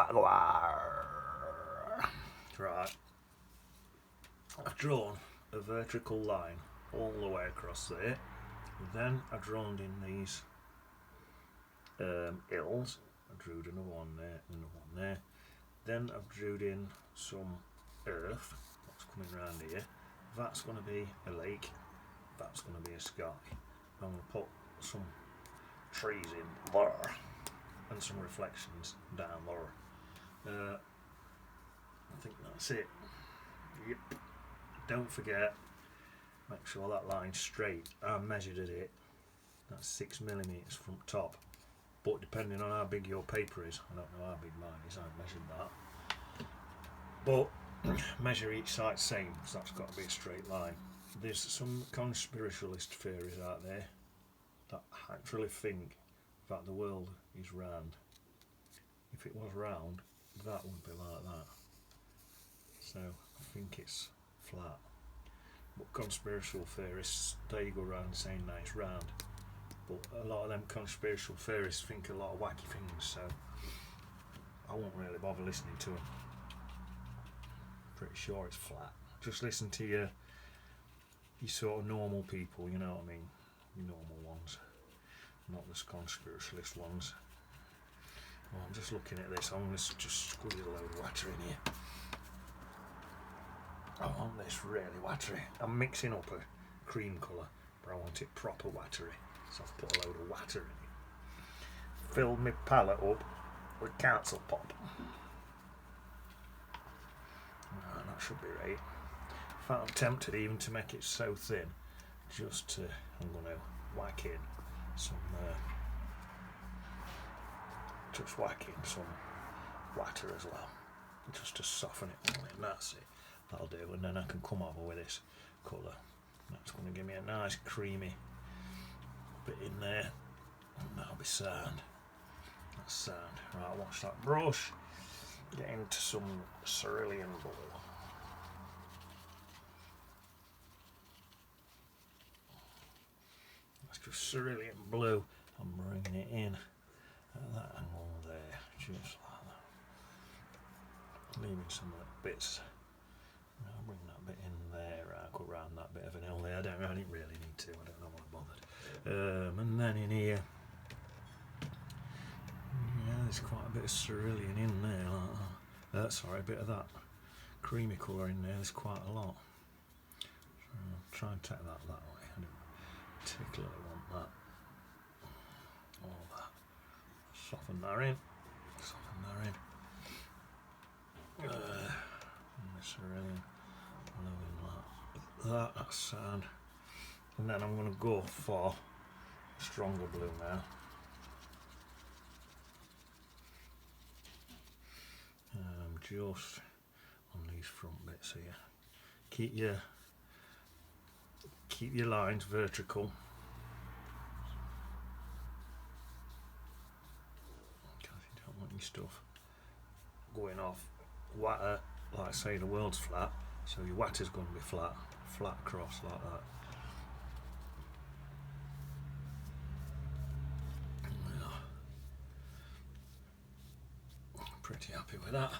Jaguar. Right. I've drawn a vertical line all the way across there. Then I drawn in these hills. I drew another one there, another one there. Then I've drew in some earth. What's coming around here? That's going to be a lake. That's going to be a sky. I'm going to put some trees in there and some reflections down there. I think that's it. Yep. Don't forget, make sure that line's straight. I measured it. That's 6mm from top. But depending on how big your paper is, I don't know how big mine is, I measured that. But measure each side same, because that's got to be a straight line. There's some conspiracialist theories out there that actually think that the world is round. If it was round, that would be like that. So I think it's flat. But conspiratorial theorists, they go around saying that it's round. But a lot of them conspiratorial theorists think a lot of wacky things, so I won't really bother listening to them. Pretty sure it's flat. Just listen to your sort of normal people, you know what I mean? Your normal ones, not the conspiracialist ones. Well, I'm just looking at this. I'm going to just squeeze a load of water in here. I want this really watery. I'm mixing up a cream colour, but I want it proper watery. So I've put a load of water in it. Filled my palette up with council pop. Right, that should be right. In fact, I'm tempted even to make it so thin, just to, I'm going to whack in some, just whack in some water as well, just to soften it all in. That's it. That'll do, and then I can come over with this colour. That's going to give me a nice creamy bit in there, and that'll be sound. That's sound. Right, watch that brush. Get into some cerulean blue. That's just cerulean blue. I'm bringing it in at that angle there, just like that. Leaving some of the bits. I'll bring that bit in there. I'll go around that bit of an hill there. I didn't really need to. I don't know why I bothered. And then in here, yeah, there's quite a bit of cerulean in there. Like that. Sorry, a bit of that creamy colour in there. There's quite a lot. So I'll try and take that way. I don't particularly want that. All that. Soften that in. Soften that in. Cerulean, that's sound. And then I'm going to go for stronger blue now. Just on these front bits here. Keep your lines vertical. Because you don't want your stuff going off. Water, like I say, the world's flat, so your water's going to be flat across like that. I'm pretty happy with that.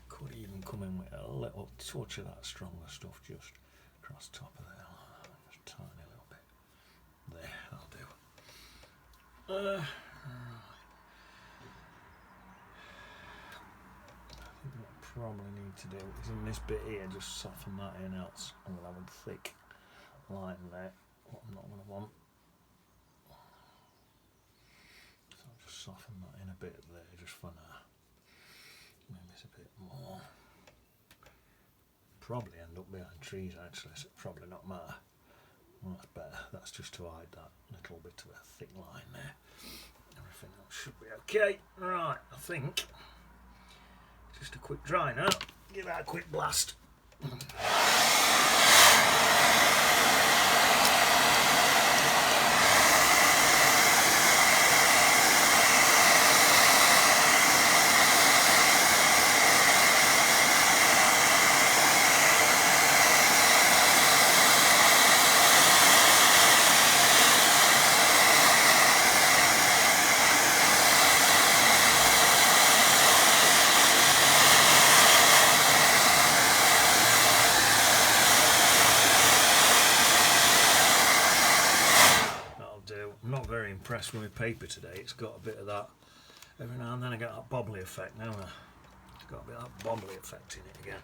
Could even come in with a little touch of that stronger stuff just across the top of there, just a tiny little bit. There, that'll do. Probably need to do is in this bit here, just soften that in, else I'm going to have a thick line there, what I'm not going to want. So I'll just soften that in a bit there, just for now. Maybe it's a bit more. Probably end up behind trees actually, so probably not matter. Well, that's better. That's just to hide that little bit of a thick line there. Everything else should be okay. Right, I think. Just a quick dry now, give that a quick blast. impressed with my paper today. It's got a bit of that. Every now and then I get that bobbly effect. Now it's got a bit of that bobbly effect in it again.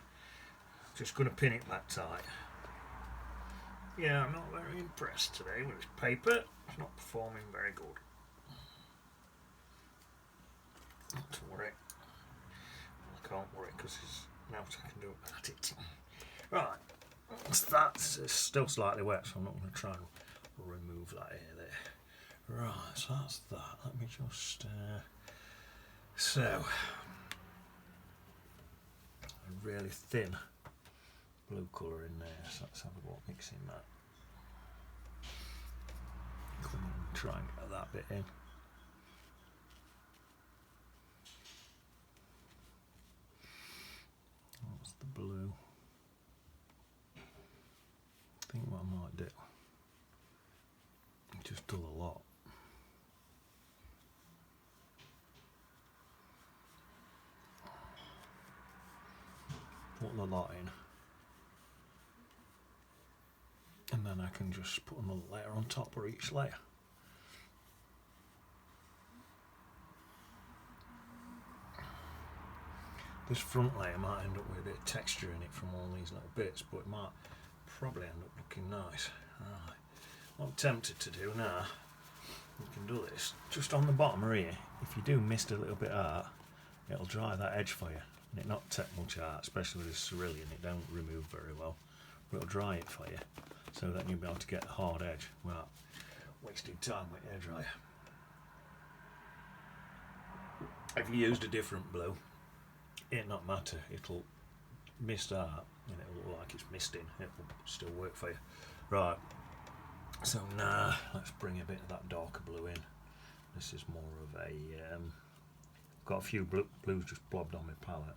Just going to pin it back tight. Yeah, I'm not very impressed today with this paper. It's not performing very good. Not to worry. Well, I can't worry because there's nothing I can do about it. Right, that's still slightly wet, so I'm not going to try and remove that hair there. Right, so that's that. Let me just... so, a really thin blue colour in there, so let's have a go at mixing that. Come and try and get that bit in. That's the blue. I think what I might do, just do a lot. Put the lot in. And then I can just put another layer on top of each layer. This front layer might end up with a bit of texture in it from all these little bits, but it might probably end up looking nice. Right. What I'm tempted to do now, you can do this just on the bottom here. If you do mist a little bit out, it'll dry that edge for you, and it not take much out, especially with this cerulean. It don't remove very well, but it'll dry it for you, so that you'll be able to get a hard edge without wasting time with hairdryer. If you used a different blue, it'll not matter. It'll mist out, and it'll look like it's misting. It will still work for you. Right. So now let's bring a bit of that darker blue in. This is more of a got a few blues just blobbed on my palette.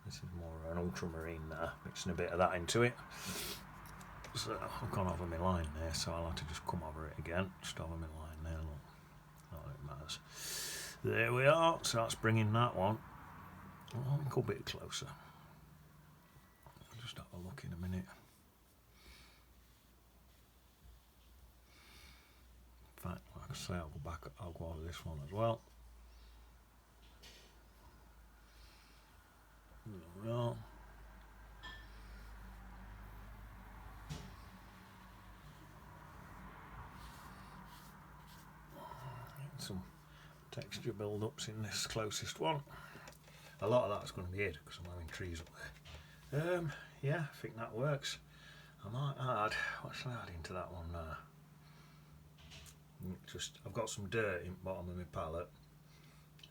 This is more of an ultramarine now, mixing a bit of that into it. So I've gone over my line there, so I'll have to just come over it again. Just over my line there, look. Not that it matters. There we are. So that's bringing that one a little bit closer. I'll just have a look in a minute. In fact, like I say, I'll go over this one as well. There we are. Some texture build-ups in this closest one. A lot of that's going to be hid because I'm having trees up there. Yeah, I think that works. I might add, what should I add into that one now? I've got some dirt in the bottom of my palette,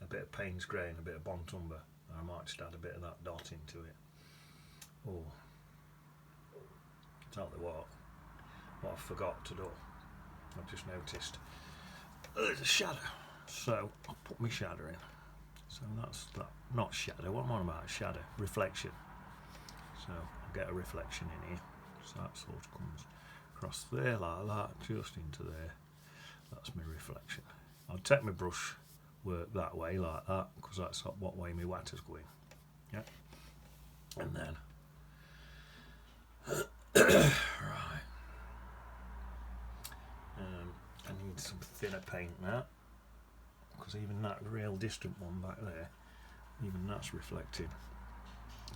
a bit of Payne's Grey and a bit of Bon Tumber. I might just add a bit of that dot into it. Oh, tell you what I forgot to do. I've just noticed there's a shadow, so I'll put my shadow in. So that's that. Not shadow. What am I on about? Shadow. Reflection. So I'll get a reflection in here. So that sort of comes across there like that, just into there. That's my reflection. I'll take my brush work that way like that, because that's what way my water's going. Yeah. And then right. I need some thinner paint now, because even that real distant one back there, even that's reflecting.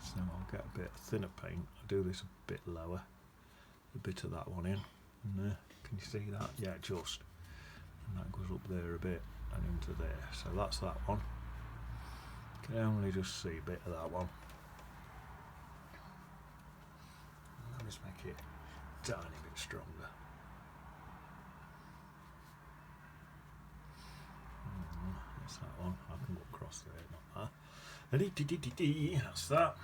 So I'll get a bit thinner paint. I'll do this a bit lower, a bit of that one in. And there, can you see that? Yeah, just. And that goes up there a bit and into there. So that's that one. You can only just see a bit of that one. I'll just make it a tiny bit stronger. That's that one. I can go across there, not that. That's that.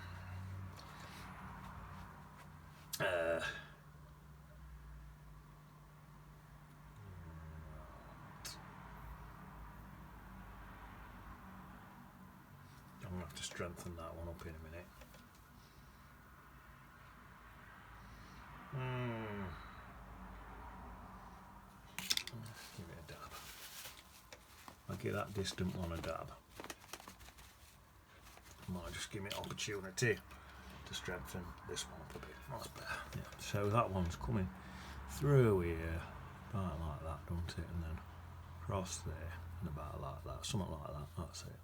I'm going to have to strengthen that one up in a minute. Give it a dab. I'll give that distant one a dab. Might just give me an opportunity to strengthen this one up a bit. That's better. Yeah. So that one's coming through here, about like that, don't it? And then across there, and about like that, something like that, that's it.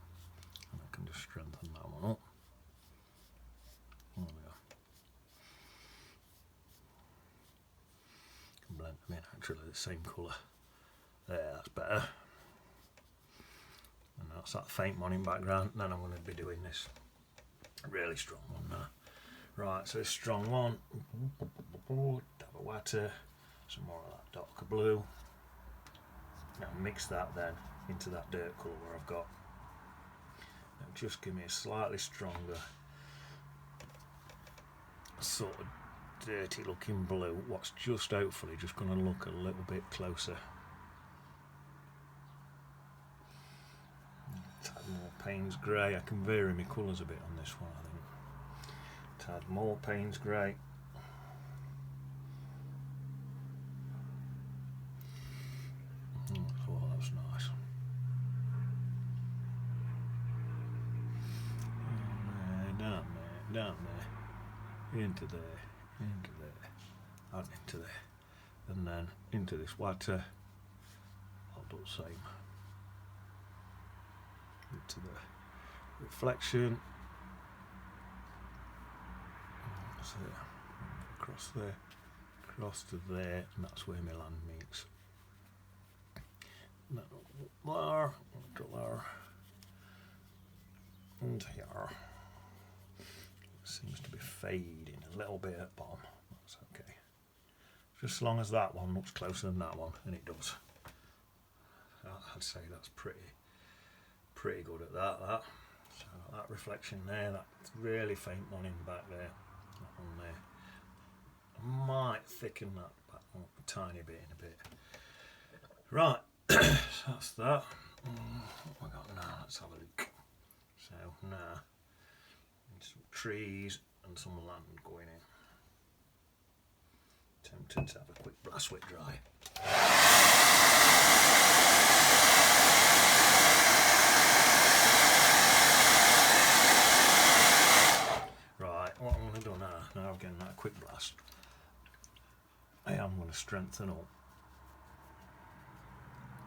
And I can just strengthen that one up. There we go. Can blend them in actually the same colour. There, that's better. And that's that faint one in background. And then I'm going to be doing this really strong one now. Right, so this strong one, dab of water, some more of that darker blue. Now mix that then into that dirt colour where I've got. Now just give me a slightly stronger, sort of dirty looking blue. What's just hopefully just going to look a little bit closer. Tad more Payne's Grey. I can vary my colours a bit on this one, I think. Tad more Payne's Grey. Oh, that's nice. Down there, into there, and into there, and then into this water. I'll do the same. Into the reflection. So across there, across to there, and that's where my land meets. There, and here. It seems to be fading a little bit at bottom. That's okay. Just as long as that one looks closer than that one, and it does. I'd say that's pretty good at that. So that reflection there, that really faint one in the back there. That one there. I might thicken that back up a tiny bit in a bit. Right, so that's that. What have we got now? Let's have a look. So now, some trees and some land going in. Tempted to have a quick blast wet dry. What I'm going to do now I've given that a quick blast, I am going to strengthen up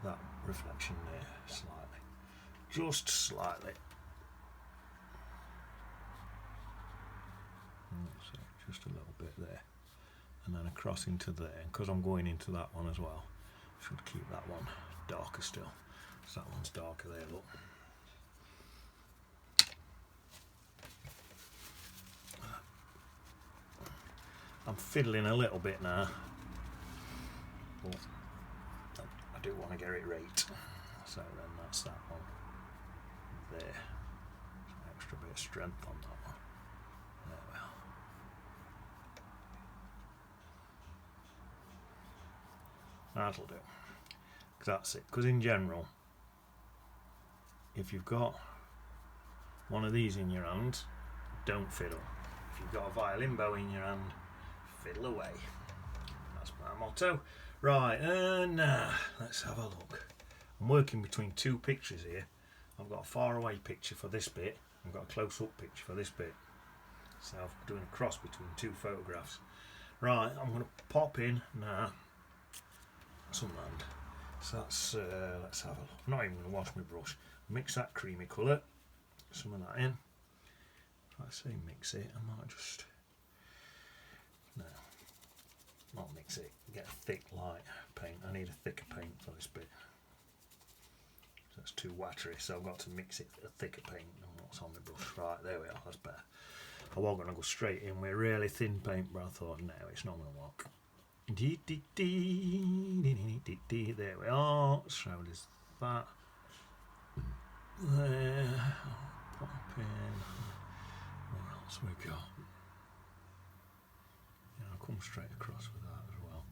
that reflection there slightly, just slightly. So just a little bit there, and then across into there, and because I'm going into that one as well, I should keep that one darker still. So that one's darker there, look. I'm fiddling a little bit now, but I do want to get it right. So then that's that one there. Some extra bit of strength on that one. There we are. That'll do. That's it. Because in general, if you've got one of these in your hand, don't fiddle. If you've got a violin bow in your hand, fiddle away. That's my motto. Right, now let's have a look. I'm working between two pictures here. I've got a far away picture for this bit, I've got a close up picture for this bit. So I'm doing a cross between two photographs. Right, I'm going to pop in now some land. So that's, let's have a look. I'm not even going to wash my brush. Mix that creamy colour, some of that in. If I say mix it, I might just, no, not mix it, get a thick light paint. I need a thicker paint for this bit. So it's too watery, so I've got to mix it a thicker paint than what's on the brush. Right, there we are, that's better. I was going to go straight in with really thin paint, but I thought, no, it's not going to work. There we are, so there's that. There, pop in. What else we got? Yeah, I'll come straight across with that as well.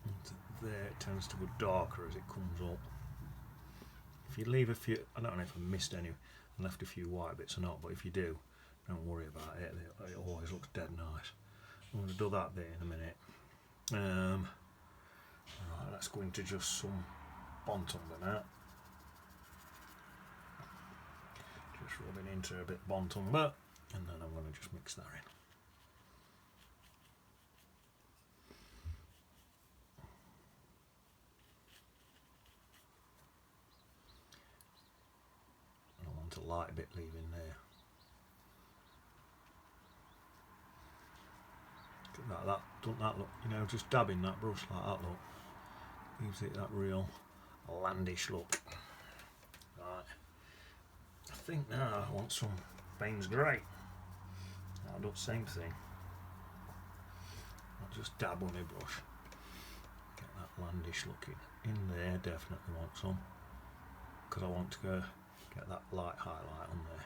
And there it tends to go darker as it comes up. If you leave a few, I don't know if I missed any, I left a few white bits or not, but if you do, don't worry about it, it always looks dead nice. I'm going to do that there in a minute. Right, let's go into just some Bontumber now. Just rubbing into a bit Bontumber, and then I'm going to just mix that in. a light bit leaving there. Like that, doesn't that look, you know, just dabbing that brush like that look, gives it that real landish look. Right, I think now I want some Payne's Grait. I'll do the same thing. I'll just dab on my brush, get that landish looking in there, definitely want some, because I want to go get that light highlight on there.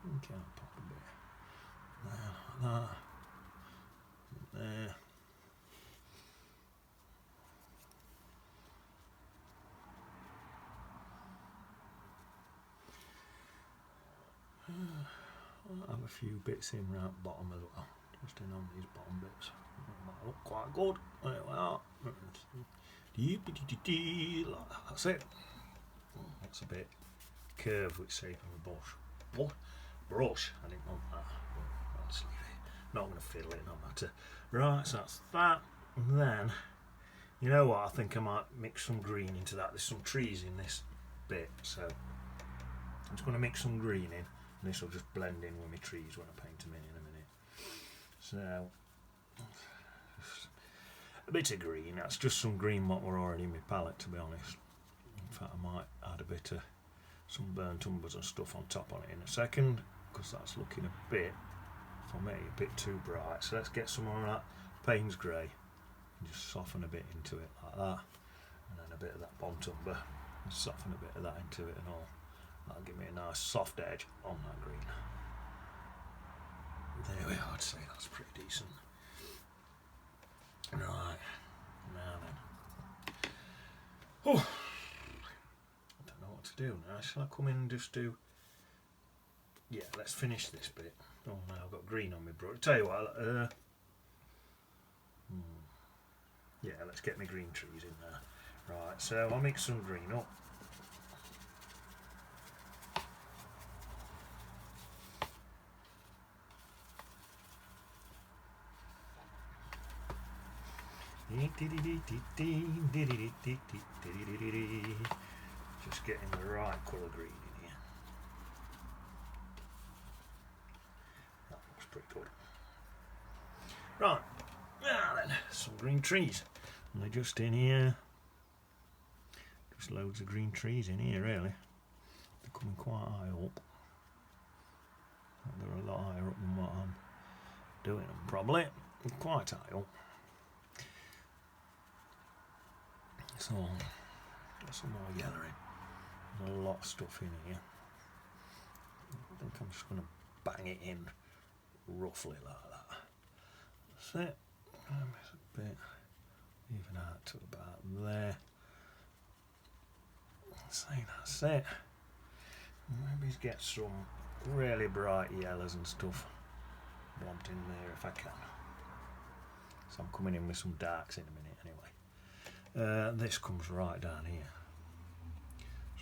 Okay, I'll pop a bit there, like that, there. I'll have a few bits in around the bottom as well, just in on these bottom bits. That might look quite good. There we are. That's it. That's a bit curved with shape of a brush. What? Brush? I didn't want that. I'll just leave it. Not going to fiddle it, no matter. Right, so that's that. And then, you know what? I think I might mix some green into that. There's some trees in this bit, so I'm just going to mix some green in. And this will just blend in with my trees when I paint them in a minute. So, a bit of green. That's just some green what were already in my palette, to be honest. In fact, I might add a bit of some burnt umbers and stuff on top on it in a second, because that's looking a bit, for me, a bit too bright. So let's get some more of that Payne's Grey and just soften a bit into it like that, and then a bit of that burnt umber and soften a bit of that into it and all. That'll give me a nice soft edge on that green. There we are. I'd say that's pretty decent. Right, now then. Oh, I don't know what to do now. Shall I come in and just do... Yeah, let's finish this bit. Oh, now I've got green on my brush. Tell you what, yeah, let's get my green trees in there. Right, so I'll mix some green up. Just getting the right colour green in here. That looks pretty good. Right, now then, some green trees. And they're just in here. Just loads of green trees in here, really. They're coming quite high up. They're a lot higher up than what I'm doing them, probably. Quite high up. So, got some more yellow in. There's a lot of stuff in here. I think I'm just going to bang it in roughly like that. That's it. It's a bit even out to about there. Say that's it. Maybe get some really bright yellows and stuff blobbed in there if I can. So I'm coming in with some darks in a minute anyway. This comes right down here.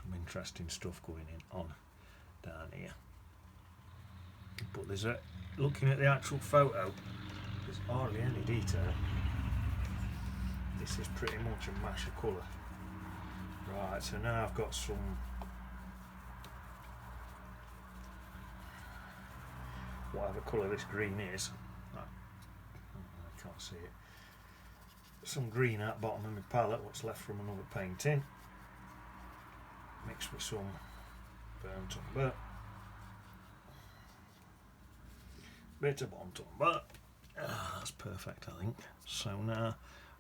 Some interesting stuff going on down here. But there's a, looking at the actual photo, there's hardly any detail. This is pretty much a mash of colour. Right, so now I've got some whatever colour this green is. I can't see it. Some green at the bottom of my palette, what's left from another painting, mixed with some burnt umber, bit of burnt umber. That's perfect, I think. So now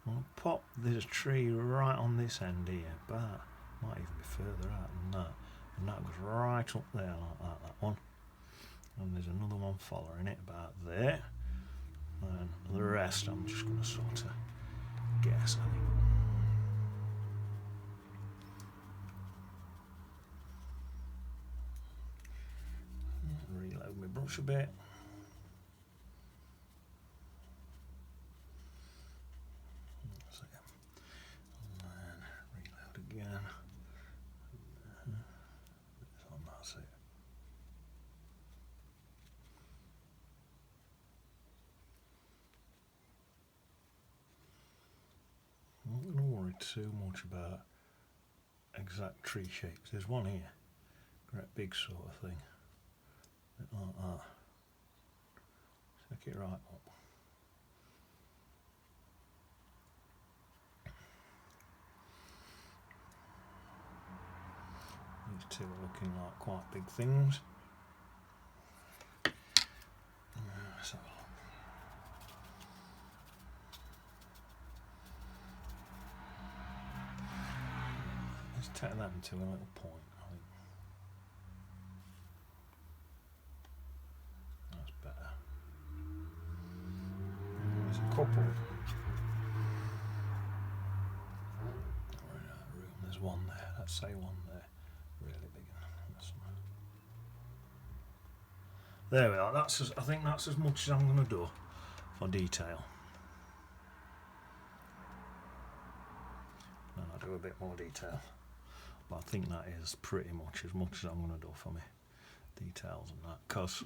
I'm going to pop this tree right on this end here, but might even be further out than that, and that goes right up there like that one, and there's another one following it about there, and the rest I'm just going to sort of guess, I think. Reload my brush a bit. And then reload again. That's it. I'm not going to worry too much about exact tree shapes. There's one here, great big sort of thing, a bit like that. Stick it right up. These two are looking like quite big things. Let's have a look. Let's take that into a little point, I think. That's better. There's a couple. There's one there, let's say one there. Really big. There we are. That's I think that's as much as I'm going to do for detail. And I'll do a bit more detail, but I think that is pretty much as I'm going to do for me details and that, because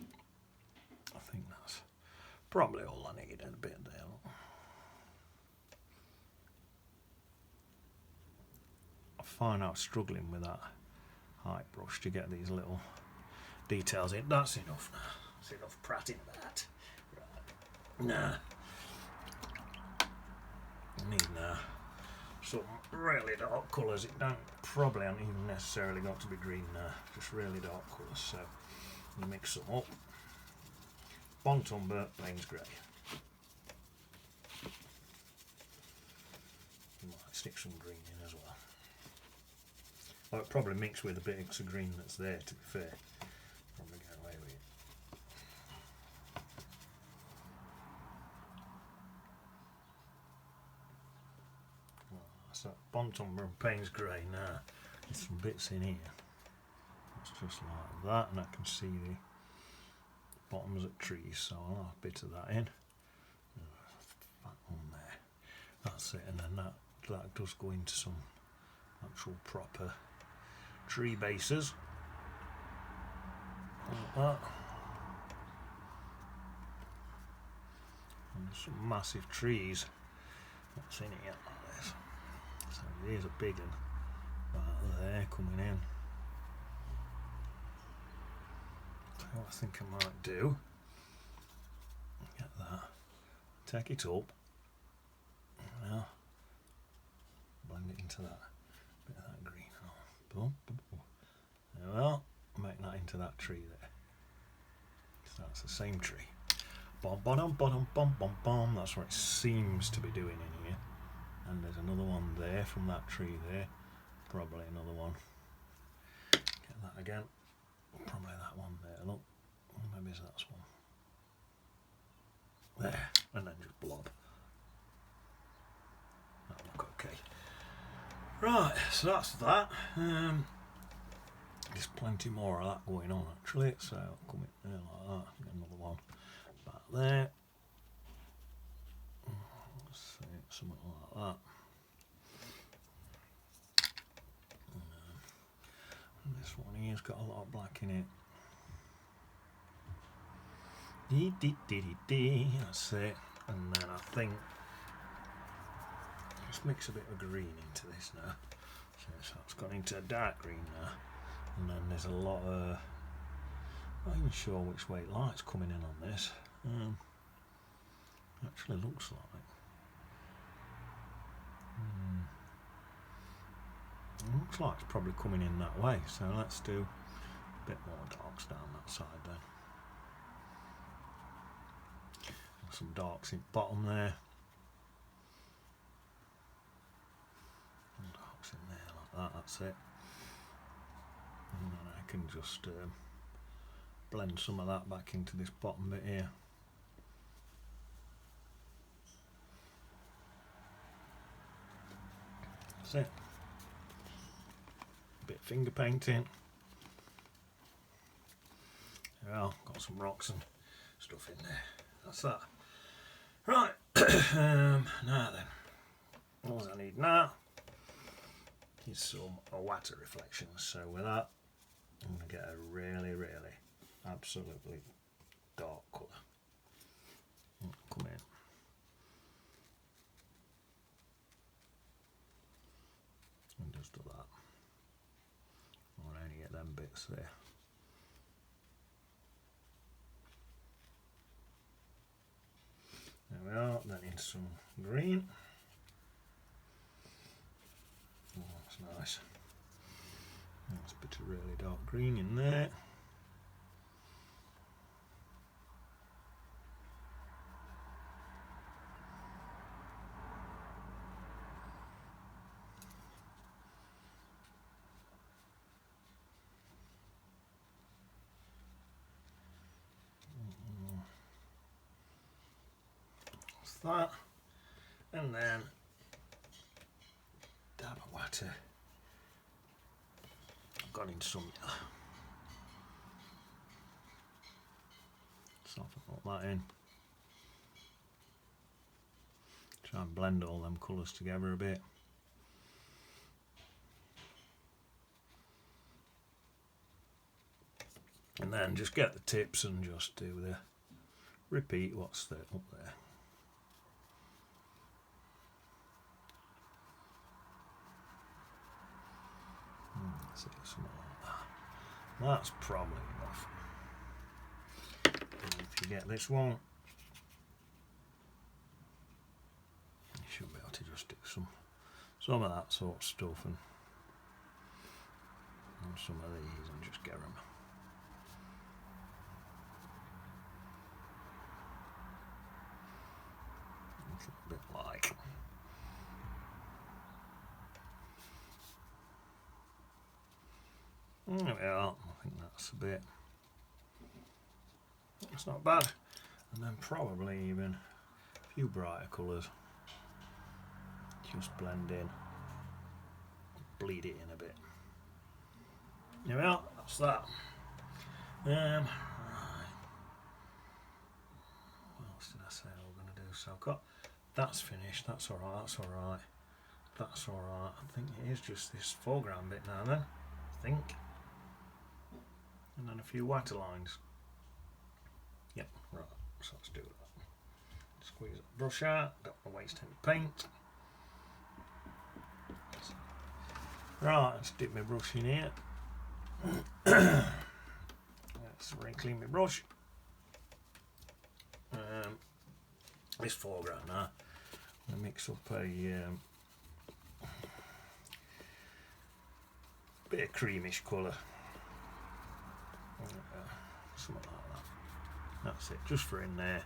I think that's probably all I need. A bit there. I find out struggling with that height brush to get these little details in. That's enough now. That's enough prating about. Right. Nah. I need now some really dark colours. It don't probably haven't even necessarily got to be green now. Just really dark colours. So I'm gonna mix them up. Bont umber, Payne's Grait. Might stick some green in as well. Well, it probably mix with a bit of green that's there, to be fair. Probably get away with it. Well, that's that Bont umber and Payne's Grait now. There's some bits in here. It's just like that, and I can see the bottoms of trees, so I'll have a bit of that in. That one there. That's it, and then that does go into some actual proper tree bases. Like that. And some massive trees. Not seen it yet like this. So here's a big one right there coming in. So what I think I might do, get that, take it up, now blend it into that bit of that green. Boom, boom, boom. Well, make that into that tree there. So that's the same tree. Bom, bottom, bottom, bom, bom, bom. That's what it seems to be doing in here. And there's another one there from that tree there. Probably another one. Get that again. Probably that one there. Look, maybe that's one. There, and then just blob. That'll look okay. Right, so that's that. There's plenty more of that going on actually, so I'll come in there like that. Get another one back there. Let's see, something like that. And this one here's got a lot of black in it. That's it. And then I think just mix a bit of green into this now. So it's gone into a dark green now. And then there's a lot of, not even sure which way light's coming in on this. Actually looks like. It looks like it's probably coming in that way. So let's do a bit more darks down that side then. Some darks in bottom there. And darks in there like that, that's it. And then I can just blend some of that back into this bottom bit here. That's it. A bit of finger painting. Well, got some rocks and stuff in there. That's that. Right, now then, all I need now is some water reflections. So with that, I'm going to get a really, really, absolutely dark colour. Come in. most of that. I'll only get them bits there. There we are, then in some green. Oh, that's nice. That's a bit of really dark green in there. That, and then dab of water. I've gone into some soften all that in. Try and blend all them colours together a bit. And then just get the tips and just do the repeat what's there up there. See, something like that. That's probably enough. And if you get this one, you should be able to just do some of that sort of stuff and some of these and just get them. It's a bit like. There we are. I think that's a bit. It's not bad. And then probably even a few brighter colours. Just blend in. Bleed it in a bit. There we are. That's that. Right. What else did I say I was going to do? So I've got that's finished. That's alright. That's alright. That's alright. I think it is just this foreground bit now then. I think. And then a few waterlines. Yep, right, so let's do that. Squeeze that brush out, don't want to waste any paint. Right, let's dip my brush in here. Let's re-clean my brush. This foreground now. I'm going to mix up a bit of creamish colour. Something like that. That's it, just for in there.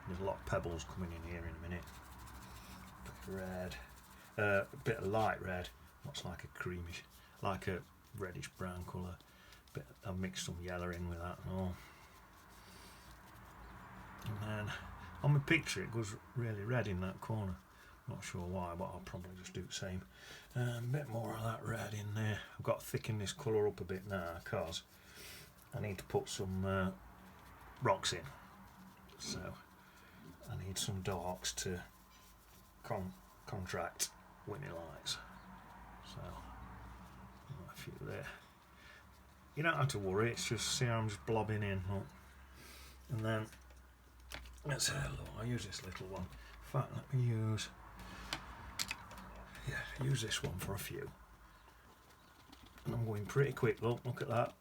There's a lot of pebbles coming in here in a minute. Bit of red, a bit of light red, what's like a creamish, like a reddish brown colour. I've mixed some yellow in with that and all. And then on my picture it goes really red in that corner. Not sure why, but I'll probably just do the same. A bit more of that red in there. I've got to thicken this colour up a bit now because I need to put some rocks in, so I need some darks to contract with my lights. So a few there. You don't have to worry. It's just see how I'm just blobbing in, look. And then let's have a look. I'll use this little one. In fact, let me use this one for a few. And I'm going pretty quick. Look at that.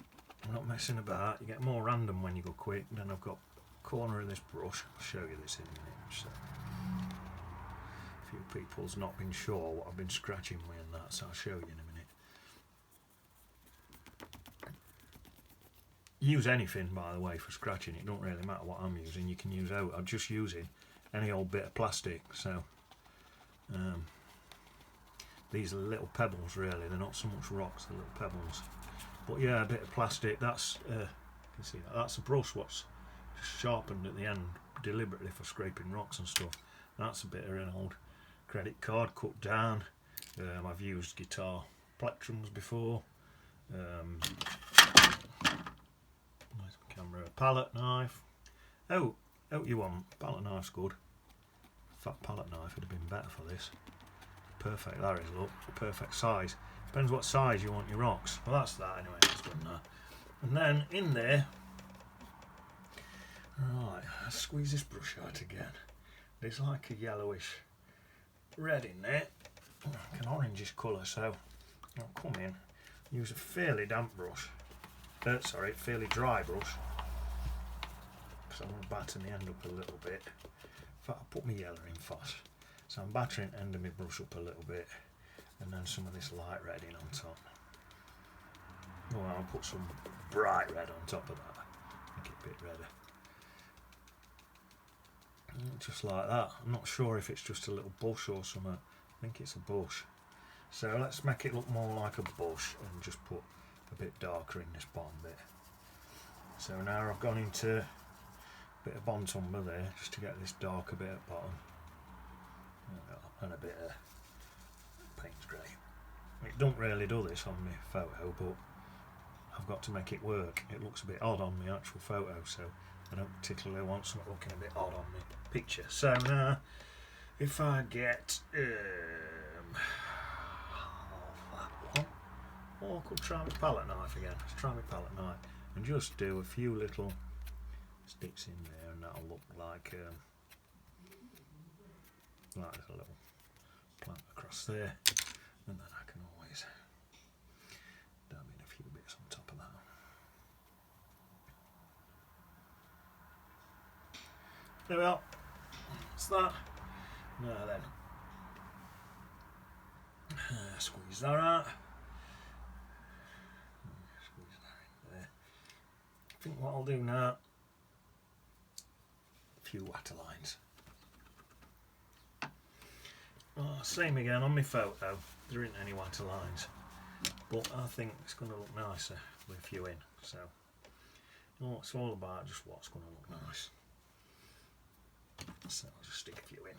I'm not messing about. You get more random when you go quick. Then I've got a corner of this brush. I'll show you this in a minute. So, a few people's not been sure what I've been scratching with and that, so I'll show you in a minute. Use anything, by the way, for scratching. It don't really matter what I'm using. You can use out. I'm just using any old bit of plastic. So these are little pebbles, really. They're not so much rocks. They're little pebbles. But yeah, a bit of plastic. That's you can see that. That's a brush what's just sharpened at the end deliberately for scraping rocks and stuff. That's a bit of an old credit card cut down. I've used guitar plectrums before. Where's my camera? A palette knife. Oh, you want palette knife's good. Fat palette knife would have been better for this. Perfect, that is, look, perfect size. Depends what size you want your rocks. Well, that's that anyway, that's good now. And then in there, right, let's squeeze this brush out again. There's like a yellowish red in there, like an orangish colour, so I'll come in, use a fairly damp brush, fairly dry brush, because I want to batter my end up a little bit. In fact, I'll put my yellow in first. So I'm battering the end of my brush up a little bit, and then some of this light red in on top. Oh, I'll put some bright red on top of that, make it a bit redder. Just like that. I'm not sure if it's just a little bush or something. I think it's a bush. So let's make it look more like a bush and just put a bit darker in this bottom bit. So now I've gone into a bit of Bond Tumber there just to get this darker bit at bottom. And a bit of Payne's Grait. It don't really do this on my photo, but I've got to make it work. It looks a bit odd on my actual photo, so I don't particularly want something looking a bit odd on my picture. So now, if I get or I could try my palette knife again. Let's try my palette knife and just do a few little sticks in there, and that'll look like a little plant across there, and then I can always dab in a few bits on top of that. There we are. That's that. Now then, squeeze that out. Squeeze that in there. I think what I'll do now, a few waterlines. Oh, same again on my photo, there isn't any waterlines, but I think it's going to look nicer with a few in. So, you know, it's all about just what's going to look nice. So I'll just stick a few in.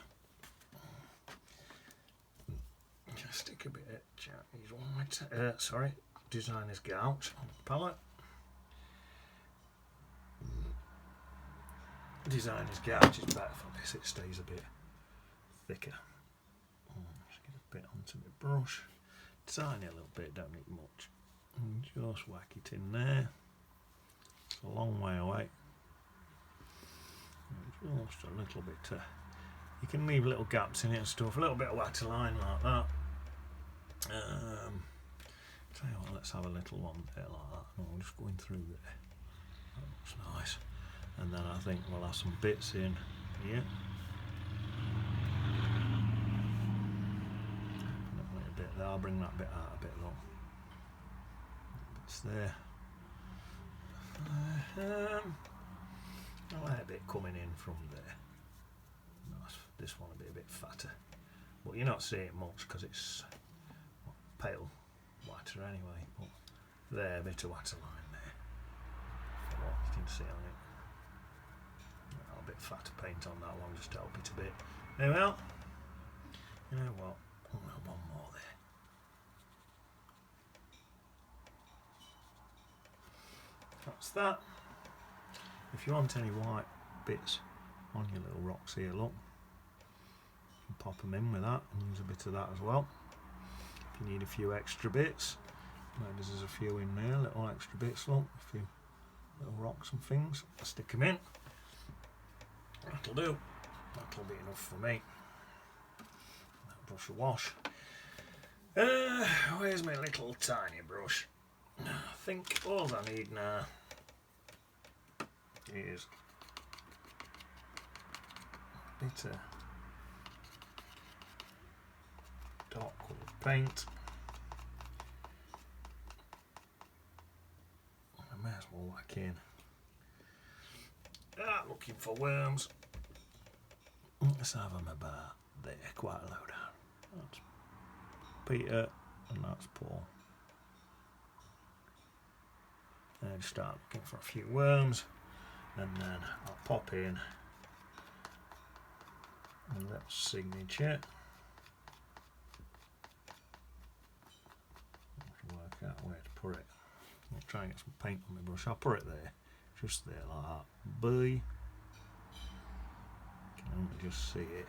Just stick a bit of Chinese white, Designer's Gouch on the palette. Designer's Gouch is better for this, it stays a bit thicker. Just get a bit onto my brush, tiny a little bit, don't need much. And just whack it in there. It's a long way away. Just a little bit. You can leave little gaps in it and stuff. A little bit of waterline like that. Tell you what, let's have a little one there like that. Oh, just going through there. That looks nice. And then I think we'll have some bits in here. A little bit there. I'll bring that bit out a bit long. Bits there. I like a bit coming in from there. Nice. This one will be a bit fatter, but you're not seeing it much because it's pale whiter anyway. But there, a bit of waterline there for what you can see on it. A bit fatter paint on that one just to help it a bit. There we are. You know what? I'll have one more there. That's that. If you want any white bits on your little rocks here, look, you can pop them in with that and use a bit of that as well. If you need a few extra bits, maybe there's a few in there, little extra bits, look, a few little rocks and things, stick them in. That'll do. That'll be enough for me. That brush will wash. Where's my little tiny brush? I think all I need now is a bit of dark coloured paint. I may as well whack in. Looking for worms. Let's have them about there, quite low down. That's Peter and that's Paul. And start looking for a few worms, and then I'll pop in a little signature. Work out where to put it. I'll try and get some paint on my brush. I'll put it there, just there like that. B. You can only just see it.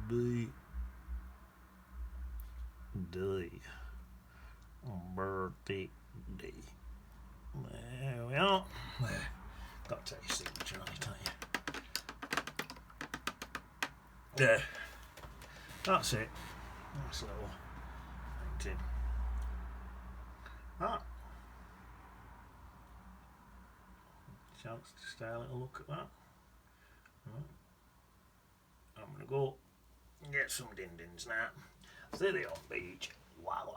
B. D. Birthday D. There we are. There. Got to take your signature on it, haven't you? There. That's it. Nice little painting. Ah. Chance to stay a little look at that. Right. I'm going to go and get some din-dins now. See you on the beach. Voila.